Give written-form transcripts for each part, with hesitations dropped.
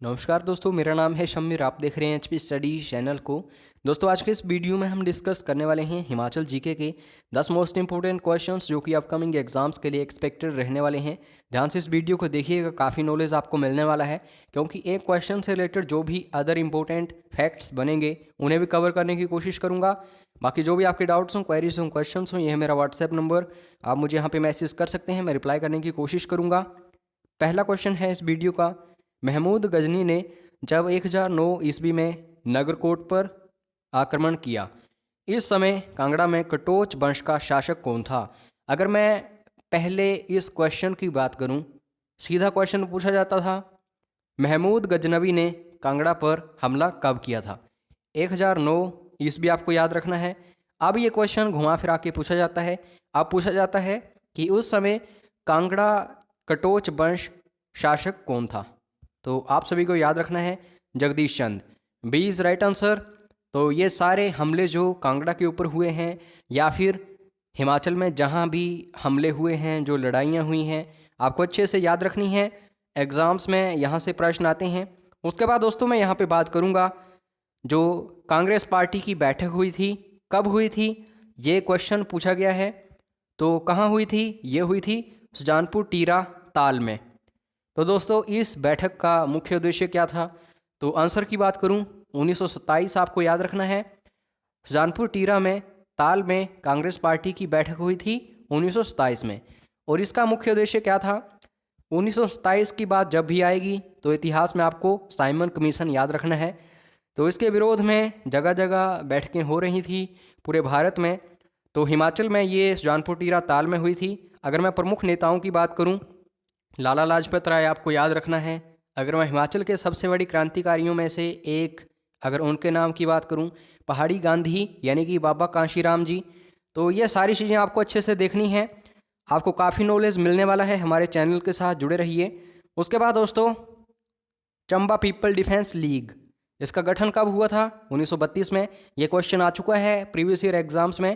नमस्कार दोस्तों, मेरा नाम है शम्मीर। आप देख रहे हैं एचपी स्टडी चैनल को। दोस्तों, आज के इस वीडियो में हम डिस्कस करने वाले हैं हिमाचल जीके के 10 मोस्ट इंपॉर्टेंट क्वेश्चंस जो कि अपकमिंग एग्जाम्स के लिए एक्सपेक्टेड रहने वाले हैं। ध्यान से इस वीडियो को देखिएगा, काफ़ी नॉलेज आपको मिलने वाला है, क्योंकि एक क्वेश्चन से रिलेटेड जो भी अदर इंपॉर्टेंट फैक्ट्स बनेंगे उन्हें भी कवर करने की कोशिश करूँगा। बाकी जो भी आपके डाउट्स हों, क्वेरीज हों, क्वेश्चन हों, यह है मेरा व्हाट्सएप नंबर, आप मुझे यहाँ पर मैसेज कर सकते हैं, मैं रिप्लाई करने की कोशिश करूँगा। पहला क्वेश्चन है इस वीडियो का, महमूद गजनी ने जब 1009 ईस्वी में नगरकोट पर आक्रमण किया, इस समय कांगड़ा में कटोच वंश का शासक कौन था? अगर मैं पहले इस क्वेश्चन की बात करूं, सीधा क्वेश्चन पूछा जाता था, महमूद गजनवी ने कांगड़ा पर हमला कब किया था? 1009 ईस्वी आपको याद रखना है। अब ये क्वेश्चन घुमा फिरा के पूछा जाता है। अब पूछा जाता है कि उस समय कांगड़ा कटोच वंश शासक कौन था? तो आप सभी को याद रखना है Jagdish Chand. B is right answer. तो ये सारे हमले जो कांगड़ा के ऊपर हुए हैं या फिर हिमाचल में जहाँ भी हमले हुए हैं, जो लड़ाइयाँ हुई हैं, आपको अच्छे से याद रखनी है। एग्ज़ाम्स में यहाँ से प्रश्न आते हैं। उसके बाद दोस्तों मैं यहाँ पे बात करूँगा, जो कांग्रेस पार्टी की बैठक हुई थी, कब हुई थी, ये क्वेश्चन पूछा गया है। तो कहाँ हुई थी? ये हुई थी सुजानपुर टीरा ताल में। तो दोस्तों इस बैठक का मुख्य उद्देश्य क्या था? तो आंसर की बात करूं, 1927 आपको याद रखना है। सुजानपुर टीरा में ताल में कांग्रेस पार्टी की बैठक हुई थी 1927 में। और इसका मुख्य उद्देश्य क्या था? 1927 की बात जब भी आएगी तो इतिहास में आपको साइमन कमीशन याद रखना है। तो इसके विरोध में जगह जगह बैठकें हो रही थी पूरे भारत में। तो हिमाचल में ये सुजानपुर टीरा ताल में हुई थी। अगर मैं प्रमुख नेताओं की बात करूं, लाला लाजपत राय आपको याद रखना है। अगर मैं हिमाचल के सबसे बड़ी क्रांतिकारियों में से एक, अगर उनके नाम की बात करूं, पहाड़ी गांधी यानी कि बाबा कांशीराम जी। तो ये सारी चीज़ें आपको अच्छे से देखनी है, आपको काफ़ी नॉलेज मिलने वाला है। हमारे चैनल के साथ जुड़े रहिए। उसके बाद दोस्तों, चंबा पीपल डिफेंस लीग, इसका गठन कब हुआ था? 1932 में। ये क्वेश्चन आ चुका है प्रीवियस ईयर एग्जाम्स में।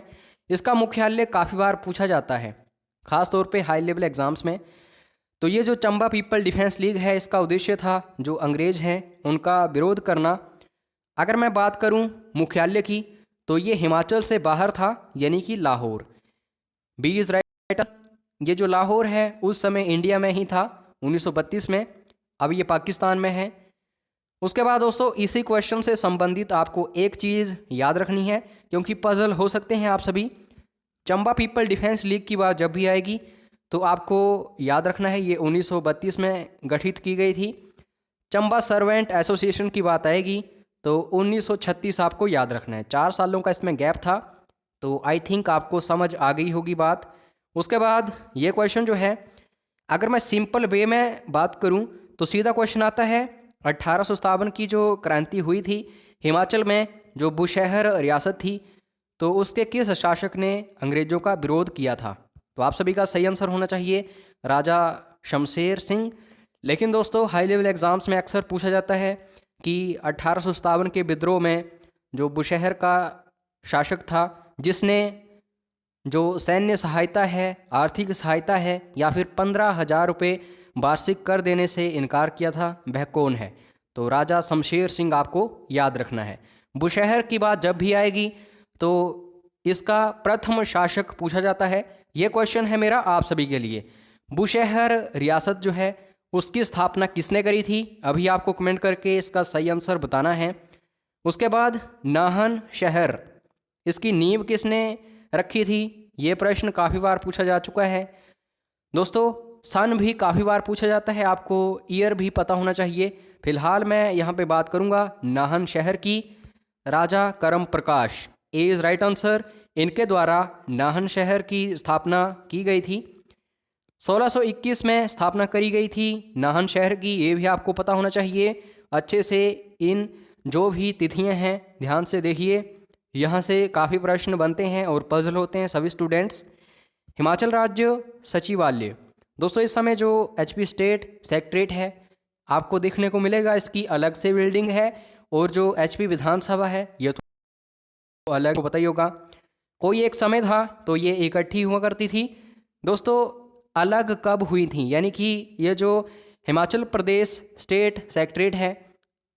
इसका मुख्यालय काफ़ी बार पूछा जाता है, खास तौर पे हाई लेवल एग्जाम्स में। तो ये जो चंबा पीपल डिफेंस लीग है, इसका उद्देश्य था जो अंग्रेज हैं उनका विरोध करना। अगर मैं बात करूं मुख्यालय की, तो ये हिमाचल से बाहर था, यानी कि लाहौर। B is right. ये जो लाहौर है उस समय इंडिया में ही था 1932 में, अब ये पाकिस्तान में है। उसके बाद दोस्तों इसी क्वेश्चन से संबंधित आपको एक चीज़ याद रखनी है, क्योंकि पजल हो सकते हैं आप सभी। चंबा पीपल डिफेंस लीग की बात जब भी आएगी तो आपको याद रखना है ये 1932 में गठित की गई थी। चंबा सर्वेंट एसोसिएशन की बात आएगी तो 1936 आपको याद रखना है। 4 सालों का इसमें गैप था। तो आई थिंक आपको समझ आ गई होगी बात। उसके बाद ये क्वेश्चन जो है, अगर मैं सिंपल वे में बात करूं तो सीधा क्वेश्चन आता है, 1857 की जो क्रांति हुई थी हिमाचल में, जो बुशहर रियासत थी, तो उसके किस शासक ने अंग्रेज़ों का विरोध किया था? तो आप सभी का सही आंसर होना चाहिए राजा शमशेर सिंह। लेकिन दोस्तों हाई लेवल एग्ज़ाम्स में अक्सर पूछा जाता है कि 1857 के विद्रोह में जो बुशहर का शासक था, जिसने जो सैन्य सहायता है, आर्थिक सहायता है, या फिर 15,000 रुपये वार्षिक कर देने से इनकार किया था, वह कौन है? तो राजा शमशेर सिंह आपको याद रखना है। बुशहर की बात जब भी आएगी तो इसका प्रथम शासक पूछा जाता है। ये क्वेश्चन है मेरा आप सभी के लिए। बुशहर रियासत जो है उसकी स्थापना किसने करी थी? अभी आपको कमेंट करके इसका सही आंसर बताना है। उसके बाद नाहन शहर, इसकी नींव किसने रखी थी? ये प्रश्न काफ़ी बार पूछा जा चुका है। दोस्तों सन भी काफ़ी बार पूछा जाता है, आपको ईयर भी पता होना चाहिए। फिलहाल मैं यहाँ पे बात करूँगा नाहन शहर की। राजा करम प्रकाश, ए इज़ राइट आंसर। इनके द्वारा नाहन शहर की स्थापना की गई थी। 1621 में स्थापना करी गई थी नाहन शहर की, ये भी आपको पता होना चाहिए अच्छे से। इन जो भी तिथियां हैं ध्यान से देखिए, यहाँ से काफ़ी प्रश्न बनते हैं और पजल होते हैं सभी स्टूडेंट्स। हिमाचल राज्य सचिवालय, दोस्तों इस समय जो एचपी स्टेट सेक्रेटरीट है आपको देखने को मिलेगा, इसकी अलग से बिल्डिंग है। और जो एचपी विधानसभा है ये तो अलग, को पता ही होगा। कोई एक समय था तो ये इकट्ठी हुआ करती थी। दोस्तों अलग कब हुई थी, यानी कि ये जो हिमाचल प्रदेश स्टेट सेक्रेटरीट है,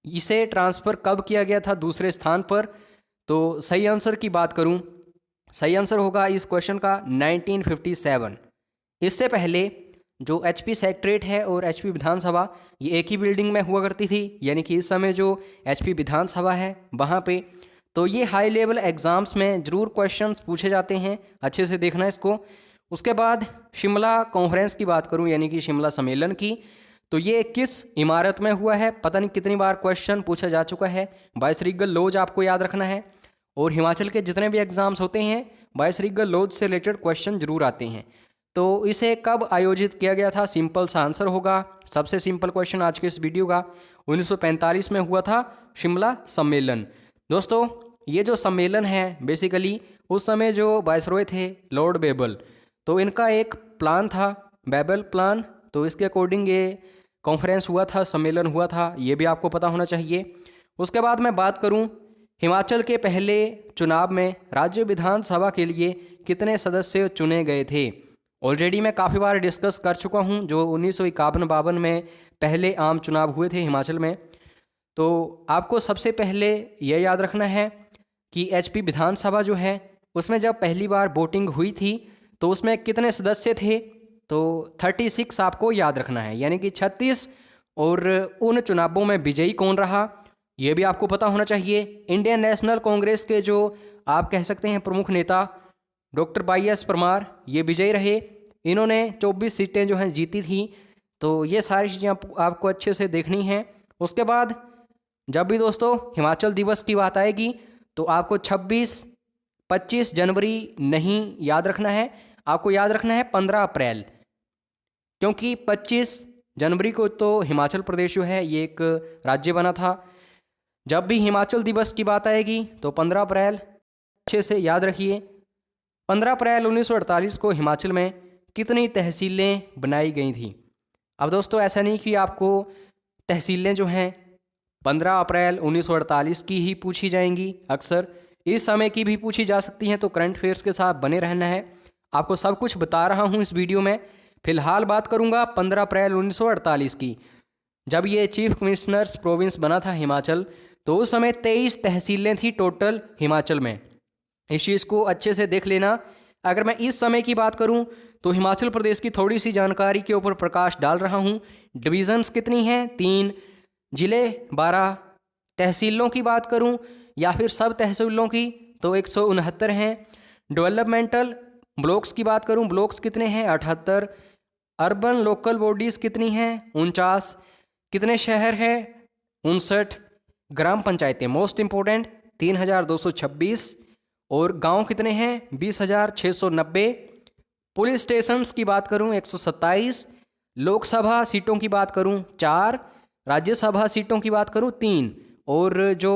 इसे ट्रांसफ़र कब किया गया था दूसरे स्थान पर? तो सही आंसर की बात करूं, सही आंसर होगा इस क्वेश्चन का 1957। इससे पहले जो एचपी सेक्रेटरीट है और एचपी विधानसभा ये एक ही बिल्डिंग में हुआ करती थी, यानी कि इस समय जो एचपी विधानसभा है वहाँ पे। तो ये हाई लेवल एग्ज़ाम्स में ज़रूर क्वेश्चंस पूछे जाते हैं, अच्छे से देखना इसको। उसके बाद शिमला कॉन्फ्रेंस की बात करूं, यानी कि शिमला सम्मेलन की, तो ये किस इमारत में हुआ है? पता नहीं कितनी बार क्वेश्चन पूछा जा चुका है। वाइसरीगल लॉज आपको याद रखना है। और हिमाचल के जितने भी एग्ज़ाम्स होते हैं वाइसरीगल लॉज से रिलेटेड क्वेश्चन जरूर आते हैं। तो इसे कब आयोजित किया गया था? सिंपल सा आंसर होगा, सबसे सिंपल क्वेश्चन आज के इस वीडियो का, 1945 में हुआ था शिमला सम्मेलन। दोस्तों ये जो सम्मेलन है बेसिकली उस समय जो वाइसरॉय थे लॉर्ड बेबल, तो इनका एक प्लान था बेबल प्लान, तो इसके अकॉर्डिंग ये कॉन्फ्रेंस हुआ था, सम्मेलन हुआ था, ये भी आपको पता होना चाहिए। उसके बाद मैं बात करूं हिमाचल के पहले चुनाव में राज्य विधानसभा के लिए कितने सदस्य चुने गए थे? ऑलरेडी मैं काफ़ी बार डिस्कस कर चुका हूं, जो 1951-52 में पहले आम चुनाव हुए थे हिमाचल में। तो आपको सबसे पहले यह याद रखना है कि एचपी विधानसभा जो है उसमें जब पहली बार वोटिंग हुई थी तो उसमें कितने सदस्य थे? तो 36 आपको याद रखना है, यानी कि 36। और उन चुनावों में विजयी कौन रहा ये भी आपको पता होना चाहिए। इंडियन नेशनल कांग्रेस के जो आप कह सकते हैं प्रमुख नेता डॉक्टर वाई.एस. परमार ये विजयी रहे, इन्होंने 24 सीटें जो हैं जीती थी। तो ये सारी चीज़ें आपको अच्छे से देखनी हैं। उसके बाद जब भी दोस्तों हिमाचल दिवस की बात आएगी तो आपको 26-25 जनवरी नहीं याद रखना है, आपको याद रखना है 15 अप्रैल, क्योंकि 25 जनवरी को तो हिमाचल प्रदेश जो है ये एक राज्य बना था। जब भी हिमाचल दिवस की बात आएगी तो 15 अप्रैल अच्छे से याद रखिए। 15 अप्रैल 1948 को हिमाचल में कितनी तहसीलें बनाई गई थी? अब दोस्तों ऐसा नहीं कि आपको तहसीलें जो हैं 15 अप्रैल 1948 की ही पूछी जाएंगी, अक्सर इस समय की भी पूछी जा सकती हैं। तो करंट अफेयर्स के साथ बने रहना है, आपको सब कुछ बता रहा हूं इस वीडियो में। फिलहाल बात करूंगा 15 अप्रैल 1948 की, जब ये चीफ कमिश्नर्स प्रोविंस बना था हिमाचल, तो उस समय 23 तहसीलें थी टोटल हिमाचल में। इस चीज़ को अच्छे से देख लेना। अगर मैं इस समय की बात करूं तो हिमाचल प्रदेश की थोड़ी सी जानकारी के ऊपर प्रकाश डाल रहा हूं। डिवीज़न्स कितनी हैं? 3 जिले, 12 तहसीलों की बात करूं या फिर सब तहसीलों की तो 169 हैं। डेवलपमेंटल ब्लॉक्स की बात करूं, ब्लॉक्स कितने हैं? 78। अर्बन लोकल बॉडीज़ कितनी हैं? 49। कितने शहर हैं? 59। ग्राम पंचायतें मोस्ट इंपॉर्टेंट 3226। और गांव कितने हैं? 20,690। पुलिस स्टेशंस की बात करूं 127। लोकसभा सीटों की बात करूं 4। राज्यसभा सीटों की बात करूं 3। और जो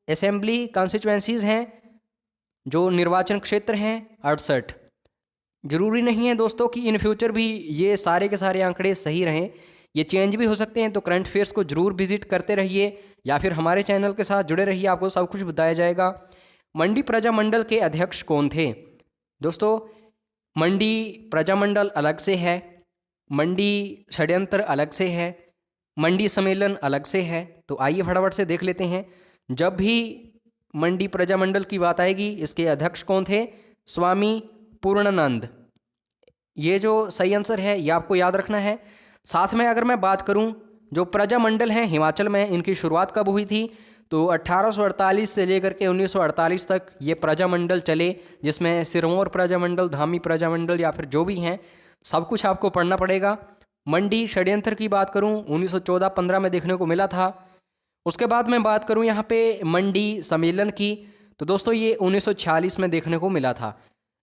असेंबली कॉन्स्टिट्यूएंसीज हैं, जो निर्वाचन क्षेत्र हैं 68। जरूरी नहीं है दोस्तों कि इन फ्यूचर भी ये सारे के सारे आंकड़े सही रहें, ये चेंज भी हो सकते हैं। तो करंट अफेयर्स को जरूर विजिट करते रहिए या फिर हमारे चैनल के साथ जुड़े रहिए, आपको सब कुछ बताया जाएगा। मंडी प्रजामंडल के अध्यक्ष कौन थे? दोस्तों मंडी प्रजामंडल अलग से है, मंडी षड्यंत्र अलग से है, मंडी सम्मेलन अलग से है। तो आइए फटाफट से देख लेते हैं। जब भी मंडी प्रजामंडल की बात आएगी इसके अध्यक्ष कौन थे? स्वामी पूर्णानंद। ये जो सही आंसर है ये आपको याद रखना है। साथ में अगर मैं बात करूं जो प्रजामंडल हैं हिमाचल में, इनकी शुरुआत कब हुई थी? तो 1848 से लेकर के 1948 तक ये प्रजामंडल चले, जिसमें सिरमौर प्रजामंडल, धामी प्रजामंडल या फिर जो भी हैं सब कुछ आपको पढ़ना पड़ेगा। मंडी षड्यंत्र की बात करूं 1914-15 में देखने को मिला था। उसके बाद मैं बात करूं यहाँ पे मंडी सम्मेलन की, तो दोस्तों ये 1946 में देखने को मिला था।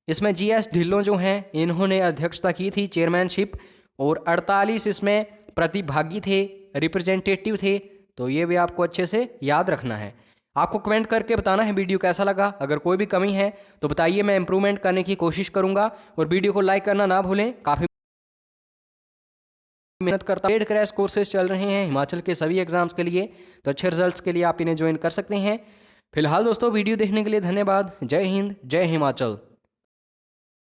इसमें GS ढिल्लों जो हैं इन्होंने अध्यक्षता की थी, चेयरमैनशिप, और 48 इसमें प्रतिभागी थे, रिप्रेजेंटेटिव थे। तो ये भी आपको अच्छे से याद रखना है। आपको कमेंट करके बताना है वीडियो कैसा लगा। अगर कोई भी कमी है तो बताइए, मैं इंप्रूवमेंट करने की कोशिश करूंगा। और वीडियो को लाइक करना ना भूलें, काफ़ी मेहनत करता हूं। पेड क्रैश कोर्सेज चल रहे हैं हिमाचल के सभी एग्जाम्स के लिए, तो अच्छे रिजल्ट्स के लिए आप इन्हें ज्वाइन कर सकते हैं। फिलहाल दोस्तों वीडियो देखने के लिए धन्यवाद। जय हिंद, जय हिमाचल।